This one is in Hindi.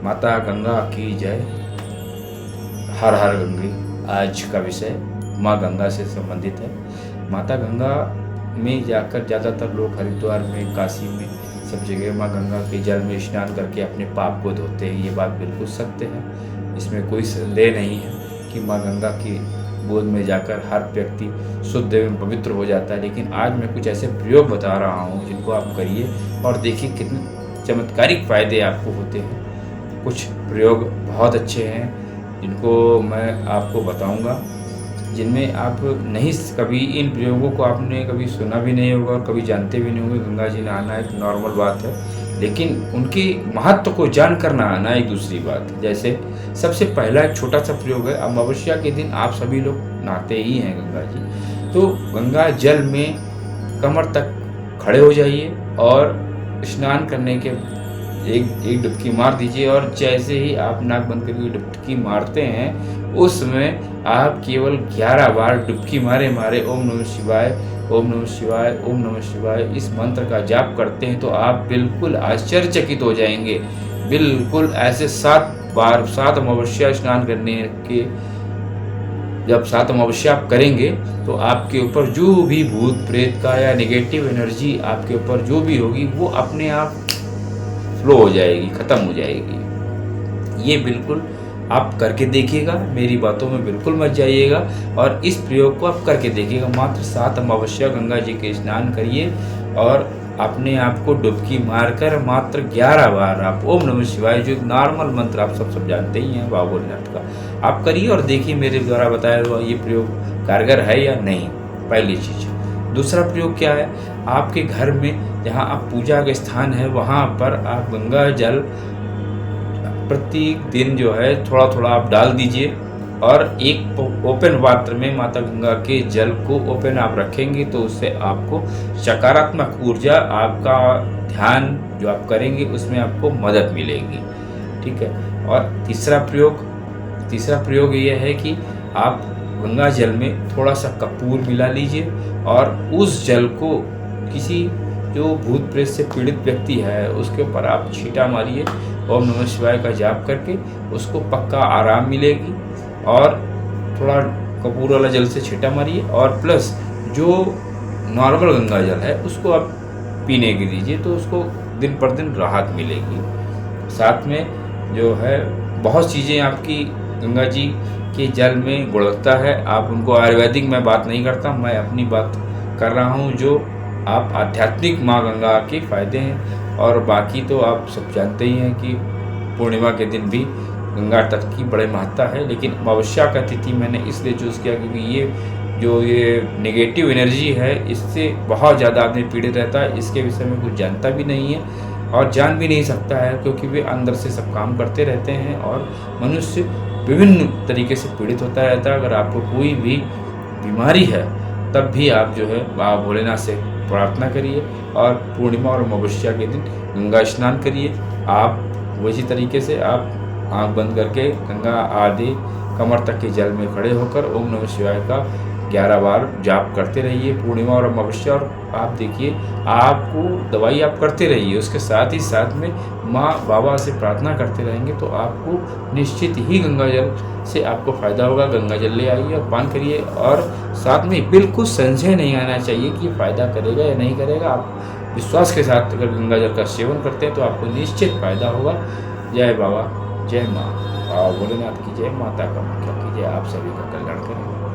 माता गंगा की जय। हर हर गंगे। आज का विषय माँ गंगा से संबंधित है। माता गंगा में जाकर ज़्यादातर लोग हरिद्वार में, काशी में, सब जगह माँ गंगा के जल में स्नान करके अपने पाप को धोते हैं। ये बात बिल्कुल सत्य है, इसमें कोई संदेह नहीं है कि माँ गंगा की गोद में जाकर हर व्यक्ति शुद्ध एवं पवित्र हो जाता है। लेकिन आज मैं कुछ ऐसे प्रयोग बता रहा हूँ जिनको आप करिए और देखिए कितने चमत्कारिक फ़ायदे आपको होते हैं। कुछ प्रयोग बहुत अच्छे हैं जिनको मैं आपको बताऊंगा, जिनमें आप नहीं, कभी इन प्रयोगों को आपने कभी सुना भी नहीं होगा और कभी जानते भी नहीं होंगे। गंगा जी नहाना एक नॉर्मल बात है, लेकिन उनके महत्व को जानकर नहाना एक दूसरी बात है। जैसे सबसे पहला एक छोटा सा प्रयोग है, अमावस्या के दिन आप सभी लोग नहाते ही हैं गंगा जी, तो गंगा जल में कमर तक खड़े हो जाइए और स्नान करने के एक डुबकी मार दीजिए। और जैसे ही आप नाक बंद करके डुबकी मारते हैं, उस समय आप केवल 11 बार डुबकी मारे मारे ओम नमः शिवाय, ओम नमः शिवाय, ओम नमः शिवाय इस मंत्र का जाप करते हैं तो आप बिल्कुल आश्चर्यचकित हो जाएंगे। बिल्कुल ऐसे 7 बार, 7 अमावस्या स्नान करने के, जब 7 अमावस्या आप करेंगे तो आपके ऊपर जो भी भूत प्रेत का या नेगेटिव एनर्जी आपके ऊपर जो भी होगी वो अपने आप फ्लो हो जाएगी, ख़त्म हो जाएगी। ये बिल्कुल आप करके देखिएगा, मेरी बातों में बिल्कुल मत जाइएगा और इस प्रयोग को आप करके देखिएगा। मात्र 7 अमावस्या गंगा जी के स्नान करिए और अपने आप को डुबकी मारकर मात्र 11 बार आप ओम नमः शिवाय, जो एक नॉर्मल मंत्र आप सब जानते ही हैं बाबा भोलेनाथ का, आप करिए और देखिए मेरे द्वारा बताया हुआ ये प्रयोग कारगर है या नहीं। पहली चीज़। दूसरा प्रयोग क्या है, आपके घर में जहाँ आप पूजा का स्थान है वहाँ पर आप गंगा जल प्रत्येक दिन जो है थोड़ा थोड़ा आप डाल दीजिए और एक ओपन पात्र में माता गंगा के जल को ओपन आप रखेंगे तो उससे आपको सकारात्मक ऊर्जा, आपका ध्यान जो आप करेंगे उसमें आपको मदद मिलेगी। ठीक है। और तीसरा प्रयोग ये है कि आप गंगा जल में थोड़ा सा कपूर मिला लीजिए और उस जल को किसी जो भूत प्रेत से पीड़ित व्यक्ति है उसके ऊपर आप छींटा मारिए ओम नमः शिवाय का जाप करके, उसको पक्का आराम मिलेगी। और थोड़ा कपूर वाला जल से छींटा मारिए और प्लस जो नॉर्मल गंगा जल है उसको आप पीने की दीजिए तो उसको दिन पर दिन राहत मिलेगी। साथ में जो है बहुत चीज़ें आपकी गंगा जी के जल में गुणवत्ता है, आप उनको आयुर्वेदिक मैं बात नहीं करता, मैं अपनी बात कर रहा हूँ जो आप आध्यात्मिक माँ गंगा के फ़ायदे हैं। और बाकी तो आप सब जानते ही हैं कि पूर्णिमा के दिन भी गंगा तट की बड़े महत्ता है, लेकिन अमावस्या का तिथि मैंने इसलिए चूज़ किया क्योंकि ये नेगेटिव एनर्जी है इससे बहुत ज़्यादा आदमी पीड़ित रहता है। इसके विषय में कुछ जानता भी नहीं है और जान भी नहीं सकता है क्योंकि वे अंदर से सब काम करते रहते हैं और मनुष्य विभिन्न तरीके से पीड़ित होता रहता है। अगर आपको कोई भी बीमारी है तब भी आप जो है बाबा भोलेनाथ से प्रार्थना करिए और पूर्णिमा और अमावस्या के दिन गंगा स्नान करिए। आप वैसी तरीके से आप आँख बंद करके गंगा आदि कमर तक के जल में खड़े होकर ओम नमः शिवाय का 11 बार जाप करते रहिए पूर्णिमा और अमावस्या। और आप देखिए आपको दवाई आप करते रहिए, उसके साथ ही साथ में माँ बाबा से प्रार्थना करते रहेंगे तो आपको निश्चित ही गंगा जल से आपको फ़ायदा होगा। गंगा जल ले आइए और पान करिए और साथ में बिल्कुल संशय नहीं आना चाहिए कि फ़ायदा करेगा या नहीं करेगा। आप विश्वास के साथ अगर गंगा जल का सेवन करते हैं तो आपको निश्चित फ़ायदा होगा। जय बाबा, जय माँ, बाबा भोलेनाथ की जय, माता कामाख्या की जय। आप सभी का कल्याण करें।